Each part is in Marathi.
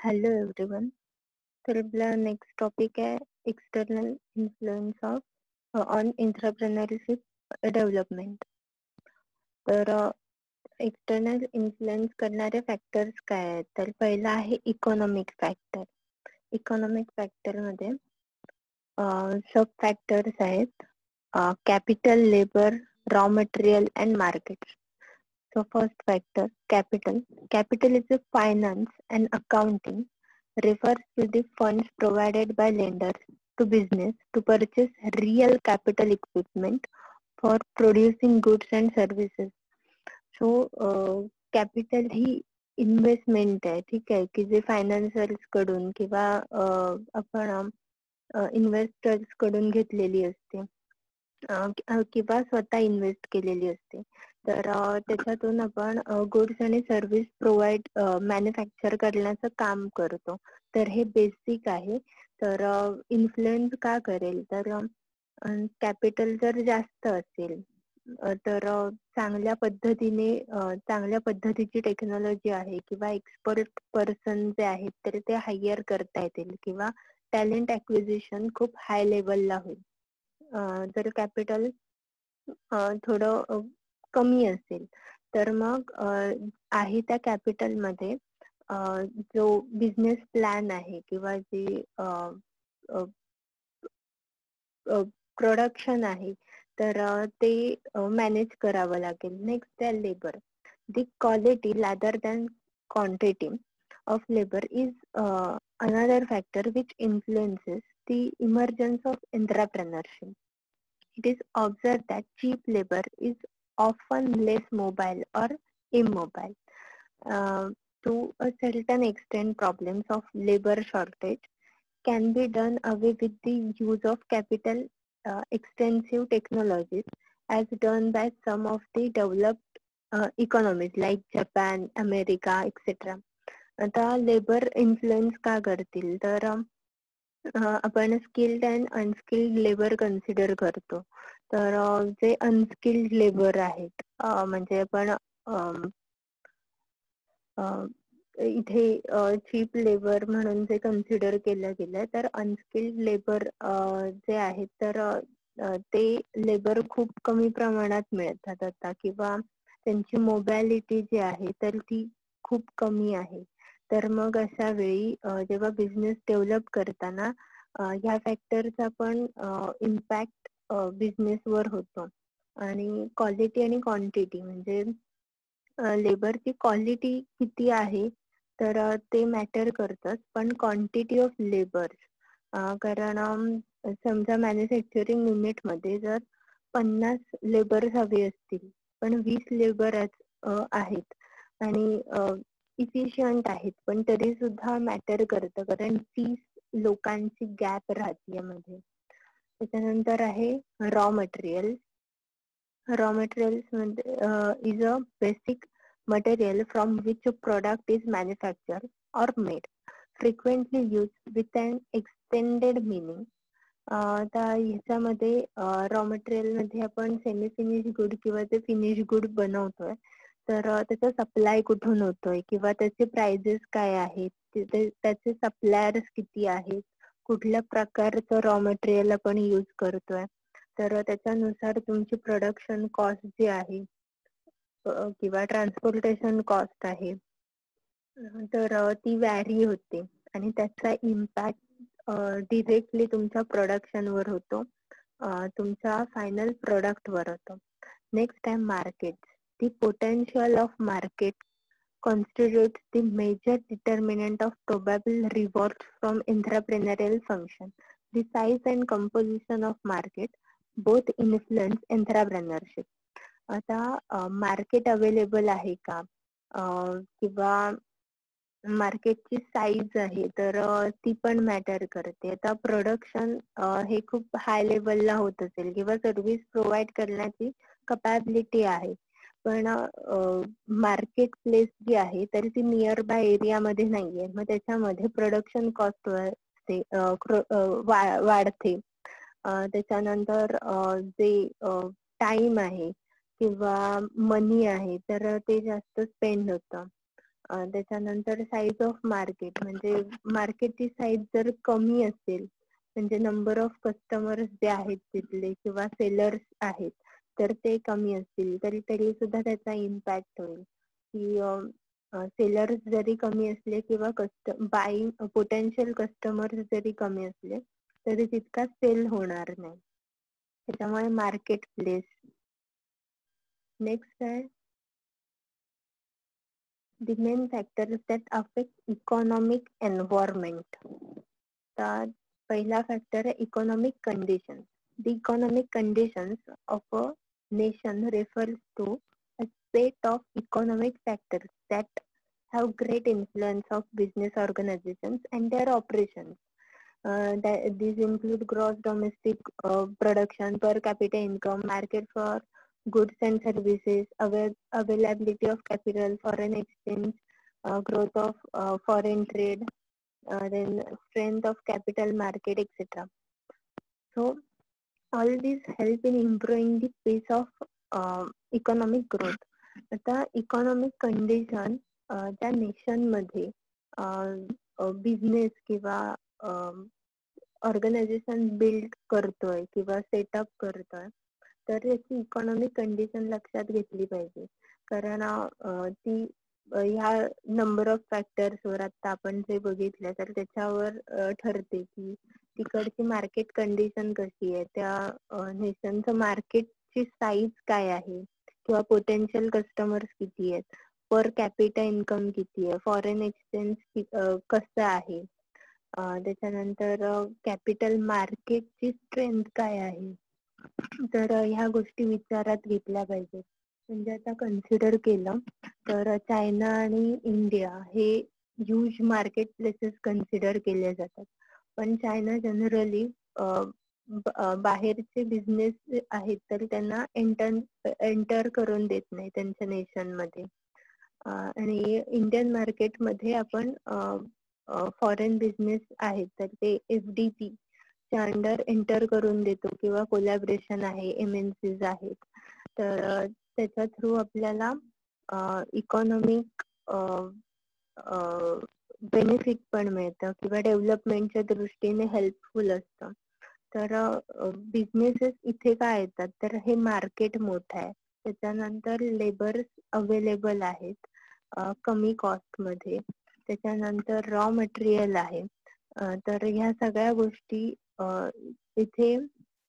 Hello everyone. तर आपला नेक्स्ट टॉपिक आहे external influence of on entrepreneurship development. तर एक्सटर्नल इन्फ्लुएन्स करणारे फॅक्टर्स काय आहेत? तर पहिला आहे इकॉनॉमिक फॅक्टर. इकॉनॉमिक फॅक्टर मध्ये सब फॅक्टर्स आहेत capital, labour, raw material and market. So first factor, capital. Capital is a finance and accounting, refers to the funds provided by lenders to business to purchase real capital equipment for producing goods and services. So capital he investment आहे, ठीक आहे, की जे फायनान्शियल्स कडून किंवा आपण इन्व्हेस्टर्स कडून घेतलेली असते किंवा स्वतः इन्व्हेस्ट केलेली असते. तर त्याच्यातून आपण गुड्स आणि सर्व्हिस प्रोव्हाइड मॅन्युफॅक्चर करण्याचं काम करतो. तर हे बेसिक आहे. तर इन्फ्लुएन्स का करेल? तर कॅपिटल जर जास्त असेल तर चांगल्या पद्धतीची टेक्नॉलॉजी आहे किंवा एक्सपर्ट पर्सन जे आहेत तर ते हायर करता येतील किंवा टॅलेंट ॲक्विजिशन खूप हाय लेवलला होईल. जर कॅपिटल थोडं कमी असेल तर मग आहे त्या कॅपिटलमध्ये जो बिझनेस प्लॅन आहे किंवा जे प्रोडक्शन आहे तर ते मॅनेज करावं लागेल. नेक्स्ट आहे labour. The quality rather than quantity of labor is another factor which influences the emergence of entrepreneurship. It is observed that cheap labor is often less mobile or immobile. To a certain extent, problems of labor shortage can be done away with the use of capital extensive technologies as done by some of the developed economies like Japan, America, etc. आता लेबर इन्फ्लुएन्स का करतील? तर आपण skilled and unskilled labour consider करतो. तर जे अनस्किल्ड लेबर आहेत म्हणजे आपण इथे चीप लेबर म्हणून जे कन्सिडर केलं गेलं, तर अनस्किल्ड लेबर जे आहेत तर ते लेबर खूप कमी प्रमाणात मिळतात आता किंवा त्यांची मोबॅलिटी जी आहे तर ती खूप कमी आहे. तर मग अशा वेळी जेव्हा बिझनेस डेव्हलप करताना ह्या फॅक्टरचा पण इम्पॅक्ट बिझनेसवर होतो. आणि क्वालिटी आणि क्वांटिटी म्हणजे लेबरची क्वालिटी किती आहे तर ते मॅटर करतात, पण क्वांटिटी ऑफ लेबर कारण समजा मॅन्युफॅक्चरिंग युनिटमध्ये जर 50 लेबर्स हवे असतील पण 20 लेबर आहेत आणि इफिशियंट आहेत पण तरी सुद्धा मॅटर करतं कारण 30 लोकांची गॅप राहते यामध्ये. त्याच्यानंतर आहे raw material. Raw materials is a basic material from which a product is manufactured or made, frequently used with an extended meaning. आता ह्याच्यामध्ये रॉ मटेरियल मध्ये आपण सेमी फिनिश गुड किंवा ते फिनिश गुड बनवतोय तर त्याचा सप्लाय कुठून होतोय किंवा त्याचे प्राइजेस काय आहेत, त्याचे सप्लायर्स किती आहेत, कुठल्या प्रकारचं रॉ मटेरियल आपण यूज करतोय, तर त्याच्यानुसार तुमची प्रोडक्शन कॉस्ट जी आहे किंवा ट्रान्सपोर्टेशन कॉस्ट आहे तर ती व्हॅरी होते आणि त्याचा इम्पॅक्ट डिरेक्टली तुमच्या प्रोडक्शनवर होतो, तुमच्या फायनल प्रोडक्टवर होतो. नेक्स्ट आहे market. The potential of market constitutes the major determinant of probable rewards from entrepreneurial function. The size and composition of market both influence entrepreneurship. आता मार्केट अवेलेबल आहे का किंवा मार्केटची साईज आहे तर ती पण मॅटर करते. आता प्रोडक्शन हे खूप हाय लेवलला होत असेल किंवा सर्व्हिस प्रोव्हाइड करण्याची कपॅबिलिटी आहे पण मार्केट प्लेस जी आहे तर ती नियर बाय एरियामध्ये नाहीये, मग त्याच्यामध्ये प्रोडक्शन कॉस्ट वाढते. त्याच्यानंतर जे टाइम आहे किंवा मनी आहे तर ते जास्त स्पेंड होतं. त्याच्यानंतर साईज ऑफ मार्केट, म्हणजे मार्केटची साईज जर कमी असेल, म्हणजे नंबर ऑफ कस्टमर्स जे आहेत तिथले किंवा सेलर्स आहेत तर ते कमी असतील तरी सुद्धा त्याचा इम्पॅक्ट होईल. की सेलर्स जरी कमी असले किंवा बाईंग पोटेन्शियल कस्टमर्स जरी कमी असले तरी तितका सेल होणार नाही. त्याच्यामुळे मार्केट प्लेस. नेक्स्ट आहे the main factors that affect economic environment. तर पहिला फॅक्टर आहे economic condition. The economic conditions of a nation refers to a set of economic factors that have great influence of business organizations and their operations. These include gross domestic production, per capita income, market for goods and services, availability of capital, foreign exchange, growth of foreign trade, then strength of capital market, etc. So all these help in improving the pace of economic growth. आता इकॉनॉमिक कंडिशन त्या नेशन मध्ये बिझनेस किंवा ऑर्गनायझेशन बिल्ड करतोय किंवा सेटअप करतोय तर त्याची इकॉनॉमिक कंडिशन लक्षात घेतली पाहिजे. कारण ती ह्या नंबर ऑफ फॅक्टर्सवर आता आपण जे बघितलं तर त्याच्यावर ठरते की तिकडची मार्केट कंडिशन कशी आहे, त्या नेशनचं मार्केटची साईज काय आहे किंवा पोटेन्शियल कस्टमर्स किती आहेत, पर कॅपिटा इन्कम किती आहे, फॉरेन एक्सचेंज कसं आहे, त्याच्यानंतर कॅपिटल मार्केटची स्ट्रेंथ काय आहे. तर ह्या गोष्टी विचारात घेतल्या पाहिजेत. म्हणजे आता कन्सिडर केलं तर चायना आणि इंडिया हे ह्यूज मार्केट प्लेसेस कन्सिडर केले जातात. पण चायना जनरली बाहेरचे बिझनेस आहेत तर त्यांना एंटर करून देत नाही त्यांच्या नेशन मध्ये. आणि इंडियन मार्केटमध्ये आपण फॉरेन बिझनेस आहेत तर ते FDP च्या अंडर एंटर करून देतो किंवा कोलॅबरेशन आहे, MNCs आहेत. तर त्याच्या थ्रू आपल्याला इकॉनॉमिक बेनिफिट पण मिळतं किंवा डेव्हलपमेंटच्या दृष्टीने हेल्पफुल असतं. तर बिझनेसेस इथे काय येतात तर हे मार्केट मोठं आहे, त्याच्यानंतर लेबर अवेलेबल आहेत कमी कॉस्ट मध्ये, त्याच्यानंतर रॉ मटेरियल आहे. तर ह्या सगळ्या गोष्टी इथे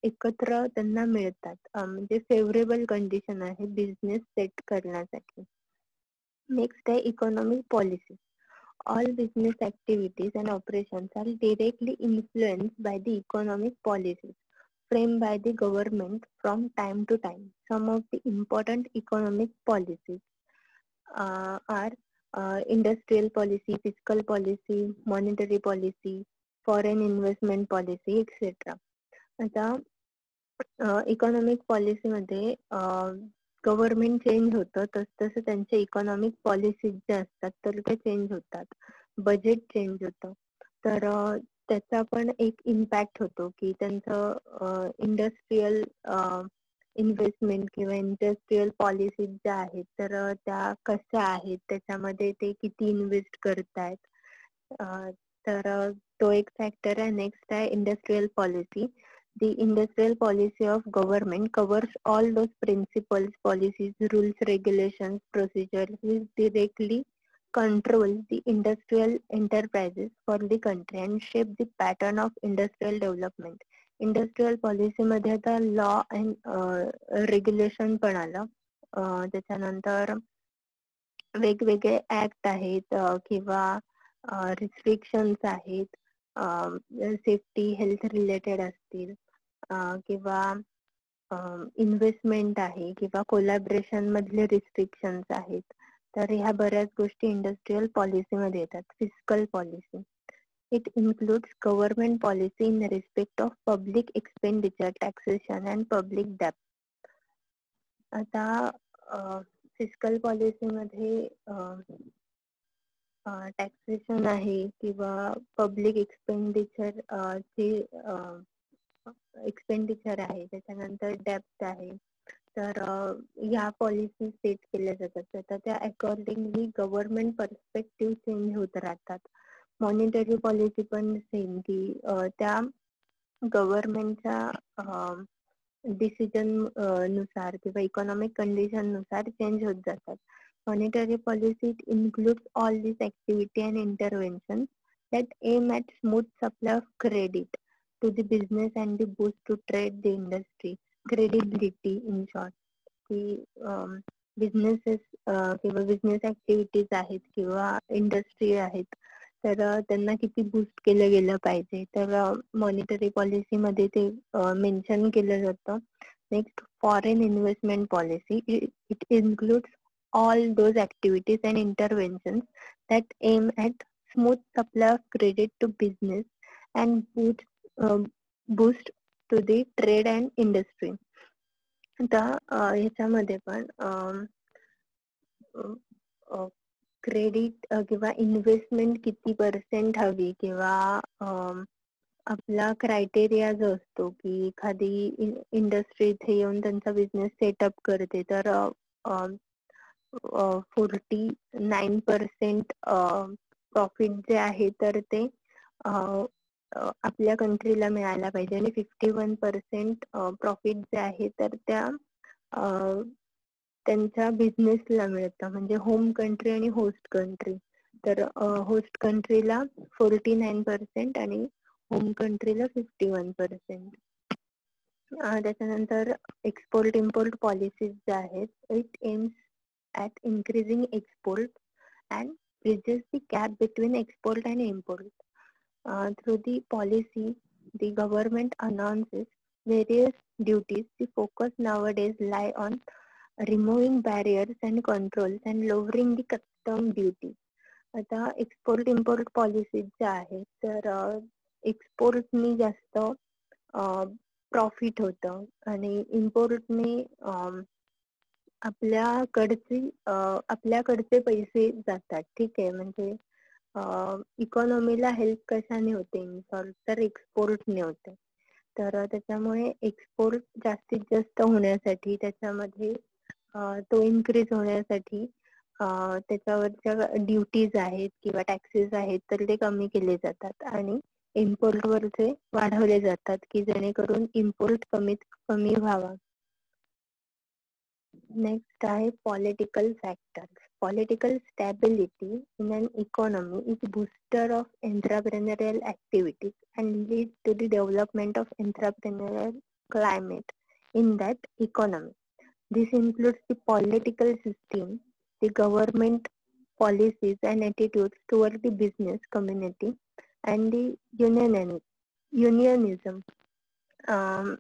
एकत्र त्यांना मिळतात. म्हणजे फेवरेबल कंडिशन आहे बिझनेस सेट करण्यासाठी. नेक्स्ट आहे economic policy. All business activities and operations are directly influenced by the economic policies framed by the government from time to time. Some of the important economic policies are industrial policy, fiscal policy, monetary policy, foreign investment policy, etc. आता इकॉनॉमिक पॉलिसी मध्ये गव्हर्नमेंट चेंज होतं तसं त्यांचे इकॉनॉमिक पॉलिसीज जे असतात तर ते चेंज होतात. बजेट चेंज होतं तर त्याचा पण एक इम्पॅक्ट होतो की त्यांचं इंडस्ट्रियल इन्व्हेस्टमेंट किंवा इंडस्ट्रियल पॉलिसीज ज्या आहेत तर त्या कशा आहेत, त्याच्यामध्ये ते किती इन्व्हेस्ट करतायत. तर तो एक फॅक्टर आहे. नेक्स्ट आहे industrial policy. The industrial policy of government covers all those principles, policies, rules, regulations, procedures which directly control the industrial enterprises for the country and shape the pattern of industrial development. Industrial policy मध्ये आता लॉ अँड रेग्युलेशन पण आलं. त्याच्यानंतर वेगवेगळे ऍक्ट आहेत किंवा रिस्ट्रिक्शन्स आहेत, सेफ्टी हेल्थ रिलेटेड असतील किंवा इन्व्हेस्टमेंट आहे किंवा कोलॅबरेशन मधले रिस्ट्रिक्शन्स आहेत. तर ह्या बऱ्याच गोष्टी इंडस्ट्रियल पॉलिसी मध्ये येतात. Fiscal policy. It includes government policy in respect of public expenditure, taxation and public debt. आता फिस्कल पॉलिसी मध्ये टॅक्सेशन आहे किंवा पब्लिक एक्सपेंडिचर चे एक्सपेंडिचर आहे, त्याच्यानंतर डेप्ट आहे. तर ह्या पॉलिसी सेट केल्या जातात. आता त्या अकॉर्डिंगली गव्हर्नमेंट पर्स्पेक्टिव्ह चेंज होत राहतात. मॉनिटरी पॉलिसी पण सेम की त्या गव्हर्नमेंटच्या डिसिजन नुसार किंवा इकॉनॉमिक कंडिशन नुसार चेंज होत जातात. Monetary policy includes all these activity and interventions that aim at smooth supply of credit to the business and the boost to trade the industry. Credibility in short. की बिझनेसेस किंवा बिझनेस ऍक्टिव्हिटीज आहेत किंवा इंडस्ट्री आहेत तर त्यांना किती बूस्ट केलं गेलं पाहिजे. तर मॉनिटरी पॉलिसी मध्ये ते मेन्शन केलं जातं. Next, foreign investment policy. It includes all those activities and interventions that aim at smooth supply of credit to business and boost to the trade and industry. आता ह्याच्यामध्ये पण क्रेडिट किंवा इन्व्हेस्टमेंट किती पर्सेंट हवी किंवा आपला क्रायटेरिया जो असतो की एखादी इंडस्ट्री इथे येऊन त्यांचा बिझनेस सेटअप करते तर 49% प्रॉफिट जे आहे तर ते आपल्या कंट्रीला मिळायला पाहिजे आणि 51% प्रॉफिट जे आहे तर त्यांच्या बिझनेसला मिळतं. म्हणजे होम कंट्री आणि होस्ट कंट्री. तर होस्ट कंट्रीला 49% आणि होम कंट्रीला 51%. त्याच्यानंतर एक्सपोर्ट इम्पोर्ट पॉलिसीज जे आहेत, it aims at increasing export and bridges the gap between export and import. Through the policy, the government announces various duties. The focus nowadays lie on removing barriers and controls and lowering the custom duty. आता एक्सपोर्ट इम्पोर्ट पॉलिसीज ज्या आहेत तर एक्सपोर्टनी जास्त प्रॉफिट होतं आणि इम्पोर्टने आपल्याकडचे पैसे जातात. ठीक आहे, म्हणजे इकॉनॉमीला हेल्प कशाने होते इन्सॉल्व तर एक्सपोर्टने होते. तर त्याच्यामुळे एक्सपोर्ट जास्तीत जास्त होण्यासाठी त्याच्यामध्ये तो इन्क्रीज होण्यासाठी त्याच्यावरच्या ड्युटीज आहेत किंवा टॅक्सेस आहेत तर ते कमी केले जातात आणि इम्पोर्टवरचे वाढवले जातात की जेणेकरून इम्पोर्ट कमीत कमी व्हावा. नेक्स्ट आहे political factors. Political stability in an economy is a booster of entrepreneurial activities and leads to the development of entrepreneurial climate in that economy. This includes the political system, the government policies and attitudes toward the business community, and the unionism. Um,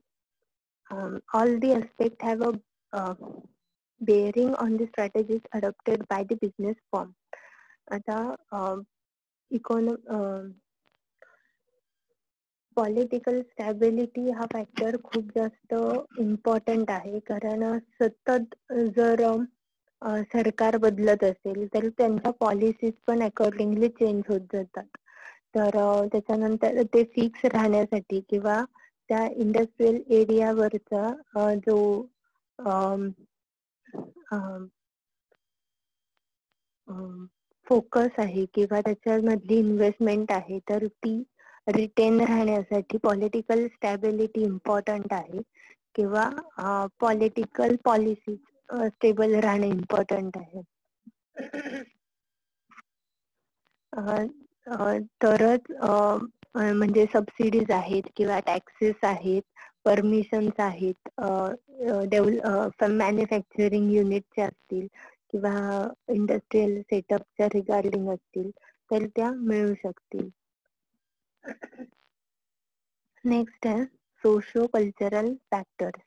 all the aspects have a bearing on the strategies adopted by the business firm. आता पॉलिटिकल स्टॅबिलिटी हा फॅक्टर खूप जास्त इम्पॉर्टंट आहे. कारण सतत जर सरकार बदलत असेल तर त्यांच्या पॉलिसीज पण अकॉर्डिंगली चेंज होत जातात. तर त्याच्यानंतर ते फिक्स राहण्यासाठी किंवा त्या इंडस्ट्रियल एरियावरचा जो फोकस आहे किंवा त्याच्यामधली इन्व्हेस्टमेंट आहे तर ती रिटेन राहण्यासाठी पॉलिटिकल स्टॅबिलिटी इम्पॉर्टंट आहे किंवा पॉलिटिकल पॉलिसी स्टेबल राहणे इम्पॉर्टंट आहे. तरच म्हणजे सबसिडीज आहेत किंवा टॅक्सेस आहेत, परमिशन्स आहेत, मॅन्युफॅक्चरिंग युनिटचे असतील किंवा इंडस्ट्रियल सेटअपच्या रिगार्डिंग असतील तर त्या मिळू शकतील. नेक्स्ट आहे socio cultural factors.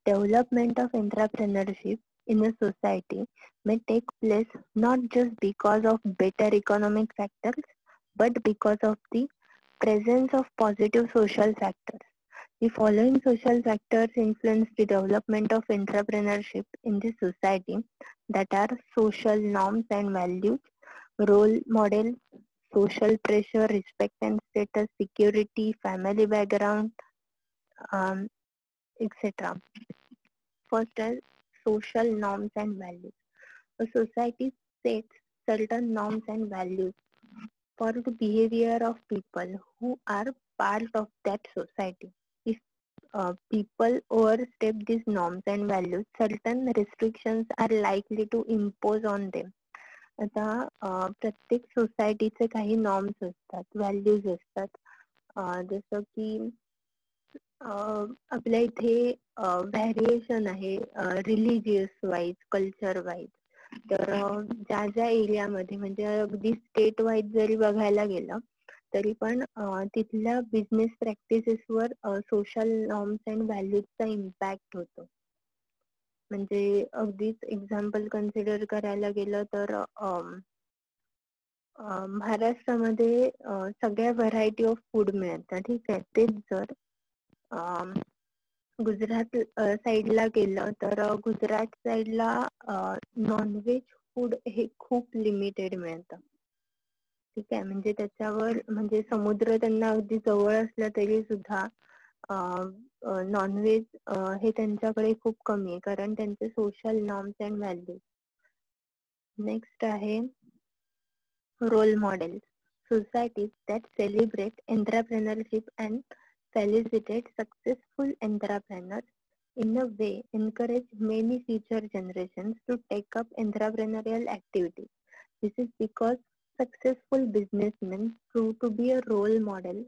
Development of entrepreneurship in a society may take place not just because of better economic factors, but because of the presence of positive social factors. The following social factors influence the development of entrepreneurship in the society, that are social norms and values, role models, social pressure, respect and status, security, family background, etc. First is social norms and values. A society sets certain norms and values for the behavior of people who are part of that society. If people overstep these norms and values, certain restrictions are likely to impose on them. आता प्रत्येक सोसायटीचे काही नॉर्म्स असतात, व्हॅल्यूज असतात. जसं की आपल्या इथे व्हॅरिएशन आहे रिलिजियस वाईज, कल्चर वाईज. तर ज्या ज्या एरियामध्ये म्हणजे अगदी स्टेट वाईज जरी बघायला गेलं तरी पण तिथल्या बिझनेस प्रॅक्टिसेसवर सोशल नॉर्म्स अँड व्हॅल्यूजचा इम्पॅक्ट होतो. म्हणजे अगदीच एक्झाम्पल कन्सिडर करायला गेलं तर महाराष्ट्रामध्ये सगळ्या व्हरायटी ऑफ फूड मिळतात, ठीक आहे. तेच जर गुजरात साईडला गेलं तर गुजरात साईडला नॉनव्हेज फूड हे खूप लिमिटेड मिळतं, ठीक आहे. म्हणजे त्याच्यावर म्हणजे समुद्र त्यांना अगदी जवळ असला तरी सुद्धा नॉनव्हेज हे त्यांच्याकडे खूप कमी आहे, कारण त्यांचे social norms and values. Next आहे role models. Societies that celebrate entrepreneurship and felicitate successful entrepreneurs in a way encourage many future generations to take up entrepreneurial activities. This is because successful businessmen prove to be a role model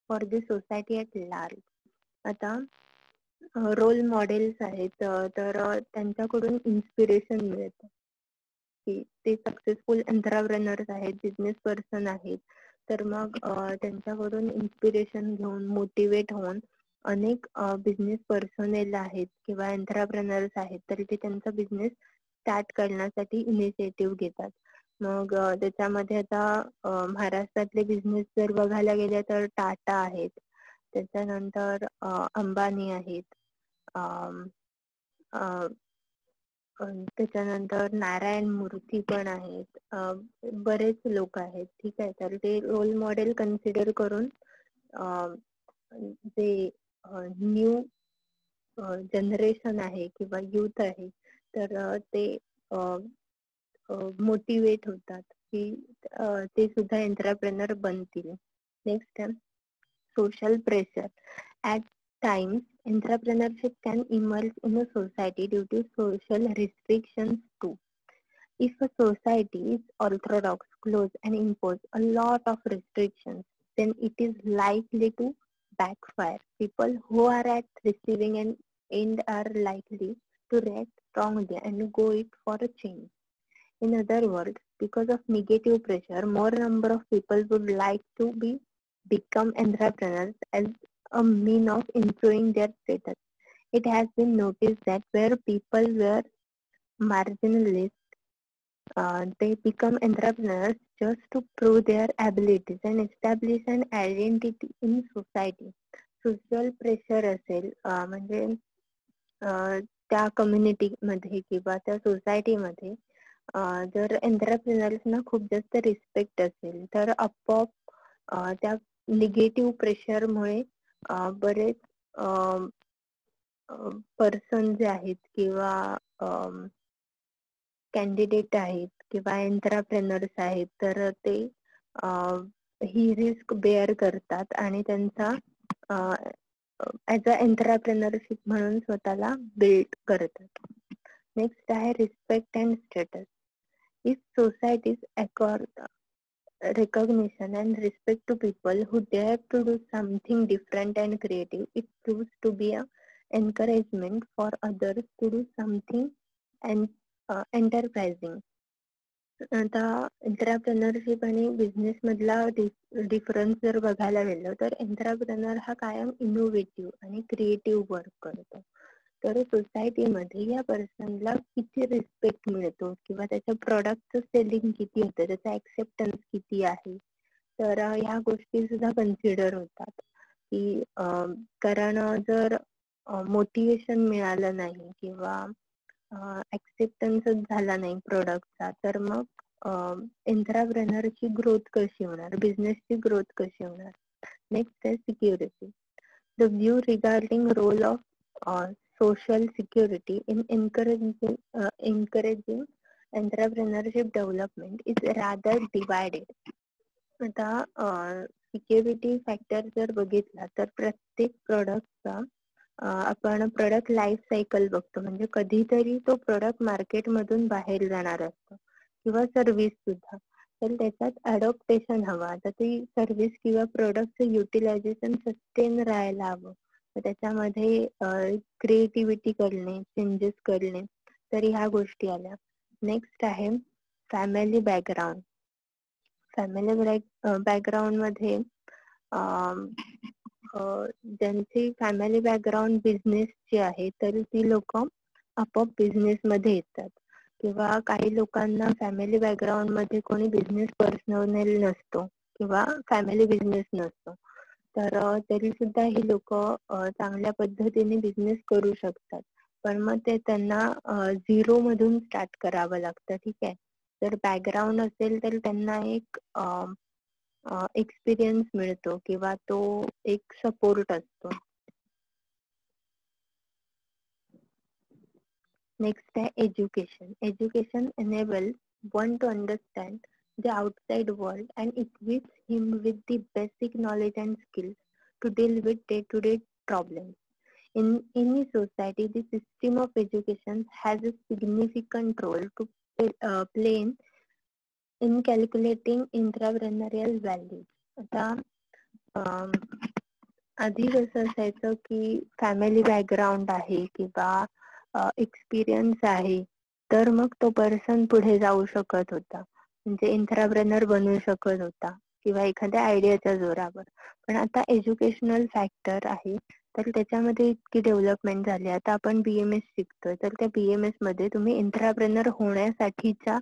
for the society at large. आता रोल मॉडेल्स आहेत तर त्यांच्याकडून इन्स्पिरेशन मिळतं की ते सक्सेसफुल एंटरप्रेनर्स आहेत, बिझनेस पर्सन आहेत. तर मग त्यांच्याकडून इन्स्पिरेशन घेऊन मोटिवेट होऊन अनेक बिझनेस पर्सनेल आहेत किंवा एंटरप्रेनर्स आहेत तर ते त्यांचा बिझनेस स्टार्ट करण्यासाठी इनिशिएटिव्ह घेतात. मग त्याच्यामध्ये आता महाराष्ट्रातले बिझनेस जर बघायला गेले तर टाटा आहेत, त्याच्यानंतर अंबानी आहेत, त्याच्यानंतर नारायण मूर्ती पण आहेत, बरेच लोक आहेत, ठीक आहे. तर ते रोल मॉडेल कन्सिडर करून जे न्यू जनरेशन आहे किंवा युथ आहे तर ते मोटिवेट होतात की ते सुद्धा एंटरप्रेनर बनतील. नेक्स्ट आहे social pressure. At times, entrepreneurship can emerge in a society due to social restrictions too. If a society is orthodox, closed, and impose a lot of restrictions, then it is likely to backfire. People who are at receiving end are likely to react strongly and go it for a change. In other words, because of negative pressure, more number of people would like to become entrepreneurs as a mean of improving their status. It has been noticed that where people were marginalized, they become entrepreneurs just to prove their abilities and establish an identity in society. Social pressure असेल म्हणजे त्या कम्युनिटी मध्ये किंवा त्या सोसायटी मध्ये जर एंटरप्रेनर्सना खूप जास्त रिस्पेक्ट असेल तर आपोआप त्या निगेटिव्ह प्रेशरमुळे बरेच पर्सन जे आहेत किंवा कॅन्डिडेट आहेत किंवा एंटरप्रेनर्स आहेत तर ते ही रिस्क बेअर करतात आणि त्यांचा ऍज अ एंटरप्रेनरशिप म्हणून स्वतःला बिल्ड करतात. नेक्स्ट आहे respect and status. If societies accord recognition and respect to people who dare to do something different and creative, it proves to be an encouragement for others to do something and enterprising. आता एंटरप्रेनरशिप आणि बिझनेस मधला डिफरन्स जर बघायला गेलं तर एंटरप्रेनर हा कायम इनोव्हेटिव्ह आणि क्रिएटिव्ह वर्क करतो. तर सोसायटीमध्ये या पर्सनला किती रिस्पेक्ट मिळतो किंवा त्याच्या प्रोडक्टचं सेलिंग किती होतं, त्याचा ऍक्सेप्टन्स किती आहे, तर ह्या गोष्टी सुद्धा कन्सिडर होतात. की कारण जर मोटिवेशन मिळालं नाही किंवा ऍक्सेप्टन्सच झाला नाही प्रोडक्टचा तर मग एंटरप्रेनरची ग्रोथ कशी होणार, बिझनेसची ग्रोथ कशी होणार. नेक्स्ट आहे security. The view regarding role of social security in encouraging entrepreneurship development is rather divided. आता सिक्युरिटी फॅक्टर जर बघितला तर प्रत्येक प्रोडक्टचा आपण प्रोडक्ट लाईफ सायकल बघतो, म्हणजे कधीतरी तो प्रोडक्ट मार्केटमधून बाहेर जाणार असतो किंवा सर्व्हिस सुद्धा. तर त्याच्यात अडॉप्टेशन हवं. आता ती सर्व्हिस किंवा प्रोडक्टचं युटिलायझेशन सस्टेन राहायला हवं. तर त्याच्यामध्ये क्रिएटिव्हिटी करणे, चेंजेस करणे, तर ह्या गोष्टी आल्या. नेक्स्ट आहे फॅमिली बॅकग्राऊंड. फॅमिली बॅकग्राऊंड मध्ये ज्यांची फॅमिली बॅकग्राऊंड बिझनेसची आहे तर ती लोक आपोआप बिझनेस मध्ये येतात, किंवा काही लोकांना फॅमिली बॅकग्राऊंड मध्ये कोणी बिझनेस पर्सनल नसतो किंवा फॅमिली बिझनेस नसतो, तर तरी सुद्धा ही लोक चांगल्या पद्धतीने बिझनेस करू शकतात. पण मग ते त्यांना झिरो मधून स्टार्ट करावं लागतं. ठीक आहे, जर बॅकग्राऊंड असेल तर त्यांना एक एक्सपिरियन्स मिळतो किंवा तो एक सपोर्ट असतो. नेक्स्ट आहे education. Education enables one to understand the outside world and equips him with the basic knowledge and skills to deal with day-to-day problems. In any society, the system of education has a significant role to play in calculating entrepreneurial values. आता आधी कसं असायचं की फॅमिली बॅकग्राऊंड आहे किंवा एक्सपिरियन्स आहे तर मग तो पर्सन पुढे जाऊ शकत होता, म्हणजे एंटरप्रेनर बनू शकत होता किंवा एखाद्या आयडियाच्या जोरावर. पण आता एज्युकेशनल फॅक्टर आहे तर त्याच्यामध्ये इतकी डेव्हलपमेंट झाली. आता आपण BMS शिकतोय तर त्या BMS मध्ये तुम्ही एंटरप्रेनर होण्यासाठीच्या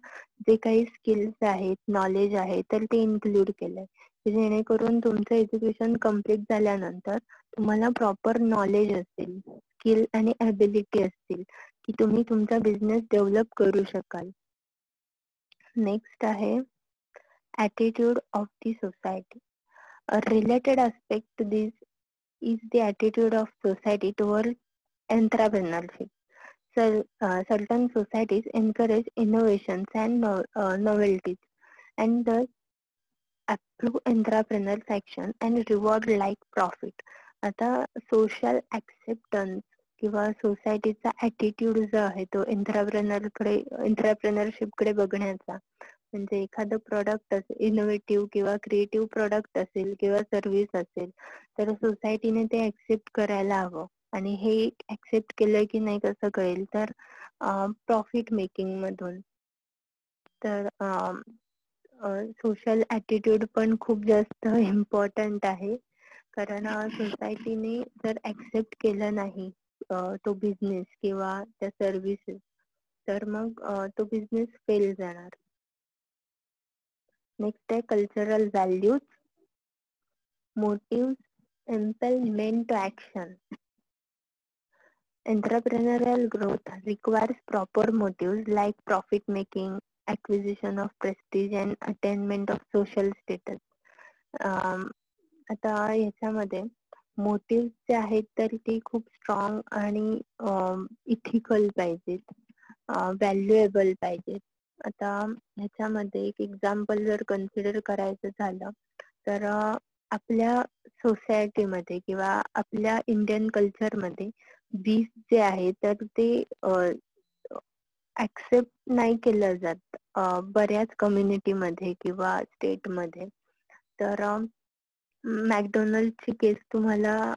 जे काही स्किल्स आहेत, नॉलेज आहे, तर ते इन्क्लूड केलंय, जेणेकरून तुमचं एज्युकेशन कम्प्लीट झाल्यानंतर तुम्हाला प्रॉपर नॉलेज असेल, स्किल आणि ॲबिलिटी असतील की तुम्ही तुमचा बिझनेस डेव्हलप करू शकाल. नेक्स्ट आहे attitude of the society. A related aspect to this is the attitude of society towards entrepreneurship. So, certain societies encourage innovations and novelties, and thus approve entrepreneurs action and reward like profit. आता सोशल ऍक्सेप्टन्स किंवा सोसायटीचा ऍटिट्यूड जो आहे तो एंटरप्रेनरशिप कडे बघण्याचा, म्हणजे एखादं प्रोडक्ट असेल, इनोव्हेटिव्ह किंवा क्रिएटिव्ह प्रोडक्ट असेल किंवा सर्व्हिस असेल, तर सोसायटीने ते ऍक्सेप्ट करायला हवं. आणि हे ऍक्सेप्ट केलं की नाही कसं कळेल, तर प्रॉफिट मेकिंग मधून. तर सोशल ऍटिट्यूड पण खूप जास्त इम्पॉर्टंट आहे, कारण सोसायटीने जर ऍक्सेप्ट केलं नाही तो बिझनेस किंवा त्या सर्व्हिसेस, तर मग तो बिझनेस फेल जाणार. नेक्स्ट आहे cultural values. Motive impel men to action. Entrepreneurial growth requires proper motives like profit making, acquisition of prestige and attainment of social status. आता ह्याच्यामध्ये मोटिव्ह जे आहेत तर ते खूप स्ट्रॉंग आणि इथिकल पाहिजेत, व्हॅल्युएबल पाहिजेत. आता ह्याच्यामध्ये एक एक्झाम्पल जर कन्सिडर करायचं झालं तर आपल्या सोसायटीमध्ये किंवा आपल्या इंडियन कल्चरमध्ये बीफ जे आहे तर ते ऍक्सेप्ट नाही केलं जात बऱ्याच कम्युनिटीमध्ये किंवा स्टेटमध्ये. तर मॅकडोनल्डची केस तुम्हाला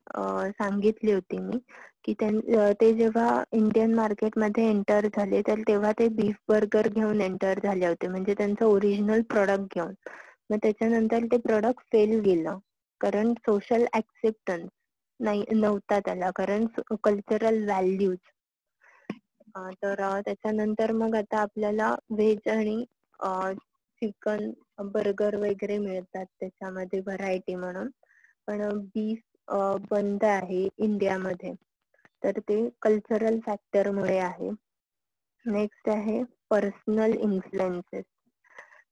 सांगितली होती मी की ते जेव्हा इंडियन मार्केटमध्ये एंटर झाले तर तेव्हा ते बीफ बर्गर घेऊन एंटर झाले होते, म्हणजे त्यांचं ओरिजिनल प्रोडक्ट घेऊन. मग त्याच्यानंतर ते प्रोडक्ट फेल गेलं कारण सोशल ऍक्सेप्टन्स नव्हता त्याला, कारण कल्चरल व्हॅल्यूज. तर त्याच्यानंतर मग आता आपल्याला व्हेज आणि चिकन बर्गर वगैरे मिळतात त्याच्यामध्ये व्हरायटी म्हणून, पण बीफ बंद आहे इंडियामध्ये, तर ते कल्चरल फॅक्टर मुळे आहे. नेक्स्ट आहे personal influences.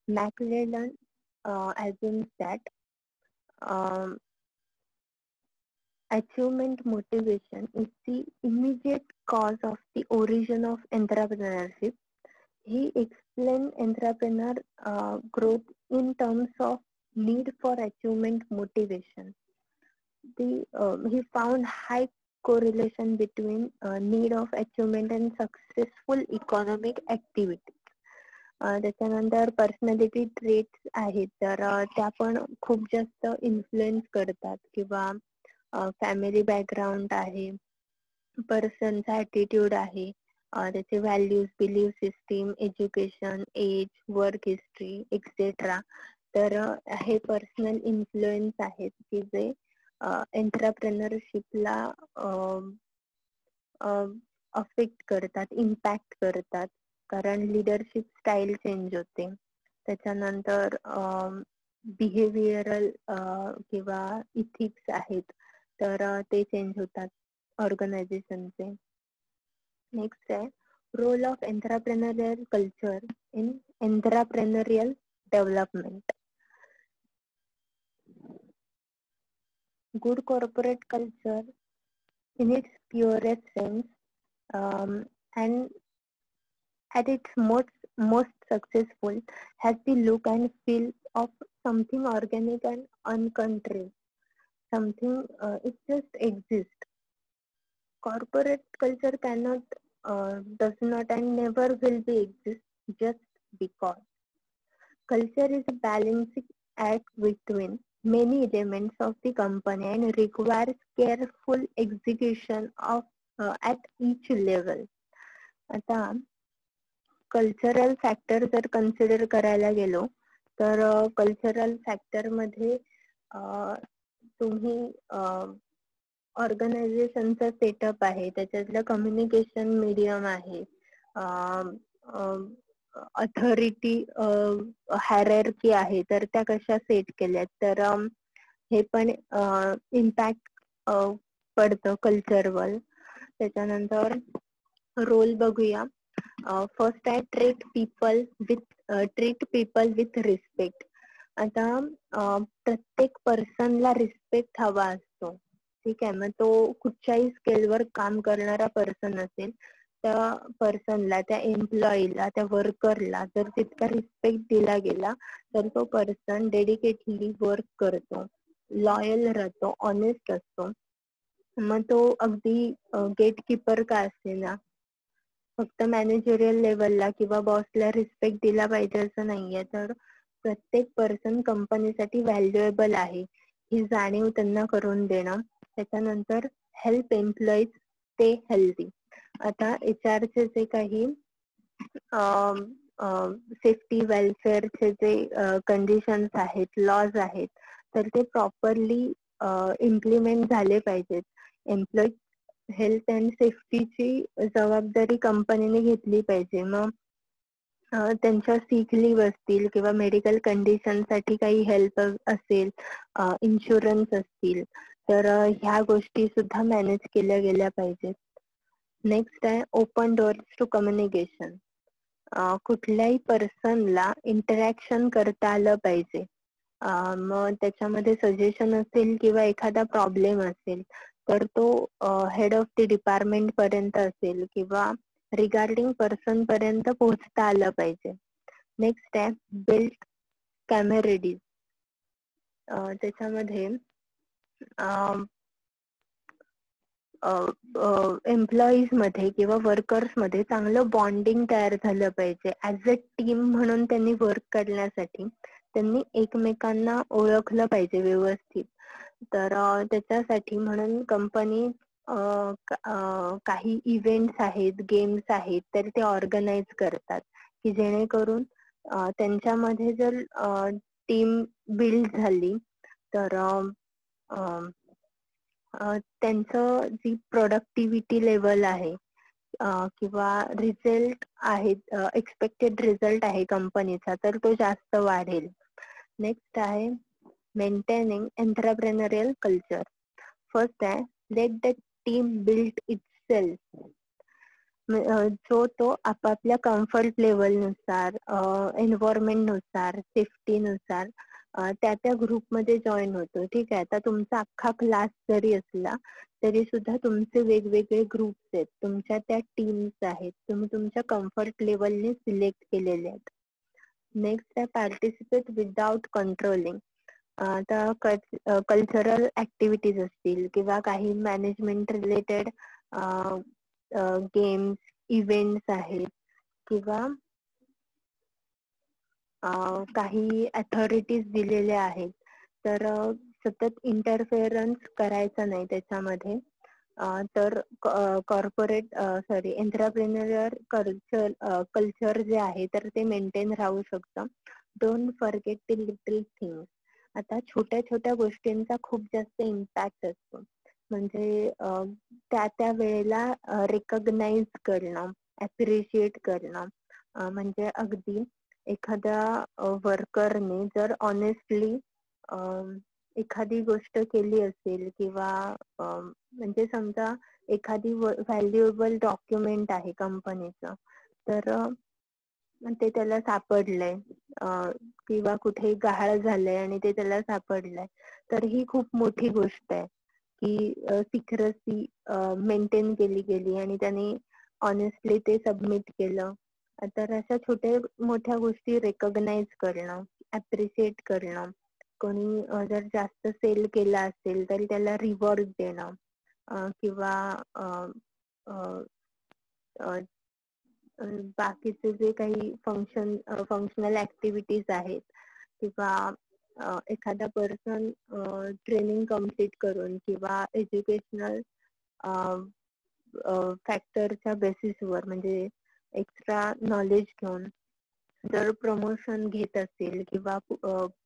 McClelland, assumes that achievement motivation is the immediate cause of the origin of entrepreneurship. He explained entrepreneur growth in terms of need for achievement motivation. He found high correlation between need of achievement and successful economic activity. त्याच्यानंतर पर्सनॅलिटी ट्रेट्स आहेत तर त्या पण खूप जास्त इन्फ्लुएन्स करतात किंवा फॅमिली बॅकग्राऊंड आहे, पर्सनचा ॲटिट्यूड आहे, त्याचे values, belief system, education, age, work history etcetera. तर हे पर्सनल इन्फ्लुएन्स आहेत की जे एंटरप्रेनरशिपला अफेक्ट करतात, इम्पॅक्ट करतात. कारण लिडरशिप स्टाईल चेंज होते. त्याच्यानंतर बिहेवियरल किंवा इथिक्स आहेत तर ते चेंज होतात ऑर्गनायझेशनचे. नेक्स्ट आहे role of entrepreneurial culture in entrepreneurial development. Good corporate culture in its purest sense and at its most successful has the look and feel of something organic and uncontrolled. Something it just exists. Corporate culture cannot, does not and never will be exist just because. Culture is a balancing act between many elements of the company and requires careful execution of at each level. आता कल्चरल फॅक्टर जर कन्सिडर करायला गेलो तर कल्चरल फॅक्टर मध्ये तुम्ही ऑर्गनायझेशनचा सेटअप आहे, त्याच्यातलं कम्युनिकेशन मीडियम आहे, अथॉरिटी हायरार्की आहे, तर त्या कशा सेट केल्यात, तर हे पण इम्पॅक्ट पडतं कल्चरवर. त्याच्यानंतर रोल बघूया. फर्स्ट आहे ट्रीट पीपल विथ रिस्पेक्ट. आता प्रत्येक पर्सनला रिस्पेक्ट हवा असतो, ठीक आहे. मग तो कुठच्याही स्केलवर काम करणारा पर्सन असेल, त्या पर्सनला, त्या एम्प्लॉईला, त्या वर्करला जर तितका रिस्पेक्ट दिला गेला तर तो पर्सन डेडिकेटली वर्क करतो, लॉयल राहतो, ऑनेस्ट असतो. मग तो अगदी गेट कीपर का असेना, फक्त मॅनेजरियल लेवलला किंवा बॉसला रिस्पेक्ट दिला पाहिजे असं नाहीये. तर प्रत्येक पर्सन कंपनीसाठी व्हॅल्युएबल आहे ही जाणीव त्यांना करून देणं. त्याच्यानंतर हेल्प एम्प्लॉईज स्टे हेल्दी. आता HR चे जे काही सेफ्टी वेलफेअरचे जे कंडिशन्स आहेत, लॉज आहेत, तर ते प्रॉपरली इम्प्लिमेंट झाले पाहिजेत. एम्प्लॉई हेल्थ अँड सेफ्टीची जबाबदारी कंपनीने घेतली पाहिजे. मग त्यांच्या सिक लीव्ह असतील किंवा मेडिकल कंडिशन साठी काही हेल्प असेल, इन्शुरन्स असतील, तर ह्या गोष्टी सुद्धा मॅनेज केल्या गेल्या पाहिजेत. नेक्स्ट आहे ओपन डोअर्स टू कम्युनिकेशन. कुठल्याही पर्सनला इंटरॅक्शन करता आलं पाहिजे. मग त्याच्यामध्ये सजेशन असेल किंवा एखादा प्रॉब्लेम असेल तर तो हेड ऑफ द डिपार्टमेंट पर्यंत असेल किंवा रिगार्डिंग पर्सन पर्यंत पोहोचता आलं पाहिजे. नेक्स्ट आहे बिल्ड कॅमेरेडीज. त्याच्यामध्ये एम्प्लॉईज मध्ये किंवा वर्कर्स मध्ये चांगलं बॉन्डिंग तयार झालं पाहिजे. ऍज अ टीम म्हणून त्यांनी वर्क करण्यासाठी त्यांनी एकमेकांना ओळखलं पाहिजे व्यवस्थित. तर त्याच्यासाठी म्हणून कंपनी काही इव्हेंट्स आहेत, गेम्स आहेत, तर ते ऑर्गनाइज करतात की जेणेकरून त्यांच्यामध्ये जर टीम बिल्ड झाली तर त्यांचं जी प्रोडक्टिव्हिटी लेवल आहे किंवा रिझल्ट आहे, एक्सपेक्टेड रिझल्ट आहे कंपनीचा, तर तो जास्त वाढेल. नेक्स्ट आहे मेंटेनिंग एंटरप्रेन्योरियल कल्चर. फर्स्ट आहे let the team build itself. जो तो आपापल्या कम्फर्ट लेवलनुसार, एन्व्हायरमेंट नुसार, सेफ्टीनुसार त्या त्या ग्रुपमध्ये जॉईन होतो. ठीक आहे. आता तुमचा अख्खा क्लास जरी असला तरी सुद्धा तुमचे वेगवेगळे ग्रुप्स आहेत. तुमच्या त्या टीम्स आहेत. तुम्ही तुमच्या कम्फर्ट लेवलने सिलेक्ट केलेले आहेत. नेक्स्ट आहे पार्टिसिपेट विदाउट कंट्रोलिंग. आता कल्चरल ऍक्टिव्हिटीज असतील किंवा काही मॅनेजमेंट रिलेटेड गेम्स, इव्हेंट्स आहेत किंवा काही अथॉरिटीज दिलेल्या आहेत. तर सतत इंटरफेरन्स करायचा नाही त्याच्यामध्ये. तर कॉर्पोरेट एंटरप्रेन्युअर कल्चर जे आहे तर ते मेंटेन राहू शकतं. Don't forget the little things. आता छोट्या छोट्या गोष्टींचा खूप जास्त इम्पॅक्ट असतो. म्हणजे त्या त्या वेळेला रिकॉग्नाइज करणं, अप्रिशिएट करणं. म्हणजे अगदी एखाद्या वर्करने जर ऑनेस्टली एखादी गोष्ट केली असेल किंवा म्हणजे समजा एखादी व्हॅल्युएबल डॉक्युमेंट आहे कंपनीचं, तर ते त्याला सापडलंय किंवा कुठे गहाळ झालंय आणि ते त्याला सापडलंय, तर ही खूप मोठी गोष्ट आहे की सिक्रेसी मेंटेन केली गेली आणि त्याने ऑनेस्टली ते सबमिट केलं. तर अशा छोट्या मोठ्या गोष्टी रेकॉग्नाइज करणं, अप्रिशिएट करणं. कोणी जर जास्त सेल केला असेल तरी त्याला रिवॉर्ड देणं किंवा बाकीचे जे काही फंक्शनल ऍक्टिव्हिटीज आहेत किंवा एखादा पर्सन ट्रेनिंग कम्प्लीट करून किंवा एज्युकेशनल फॅक्टरच्या बेसिसवर म्हणजे एक्स्ट्रा नॉलेज घेऊन जर प्रमोशन घेत असेल किंवा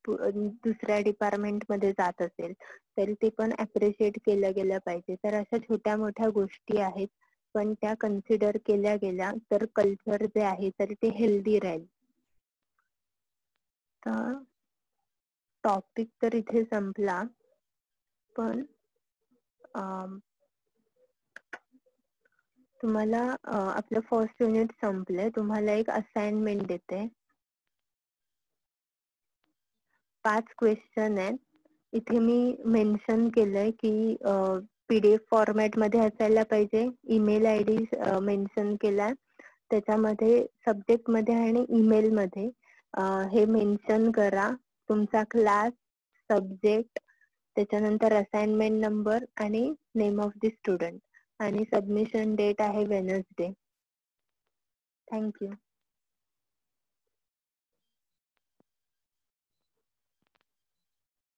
दुसऱ्या डिपार्टमेंट मध्ये जात असेल तरी ते पण अप्रिशिएट केलं गेलं पाहिजे. तर अशा छोट्या मोठ्या गोष्टी आहेत, पण त्या कन्सिडर केल्या गेल्या तर कल्चर जे आहे तर ते हेल्दी राहील. तर टॉपिक तर इथे संपला, पण तुम्हाला आपलं फर्स्ट युनिट संपलंय. तुम्हाला एक असाइनमेंट देते. 5 क्वेश्चन आहेत. इथे मी मेन्शन केलंय की PDF फॉर्मॅट मध्ये असायला पाहिजे. ईमेल आयडी मेन्शन केलाय. त्याच्यामध्ये सब्जेक्ट मध्ये आणि ईमेल मध्ये हे मेन्शन करा तुमचा क्लास, सब्जेक्ट, त्याच्यानंतर असाइनमेंट नंबर आणि नेम ऑफ द स्टुडंट. आणि सबमिशन डेट आहे वेडनेसडे. थँक्यू.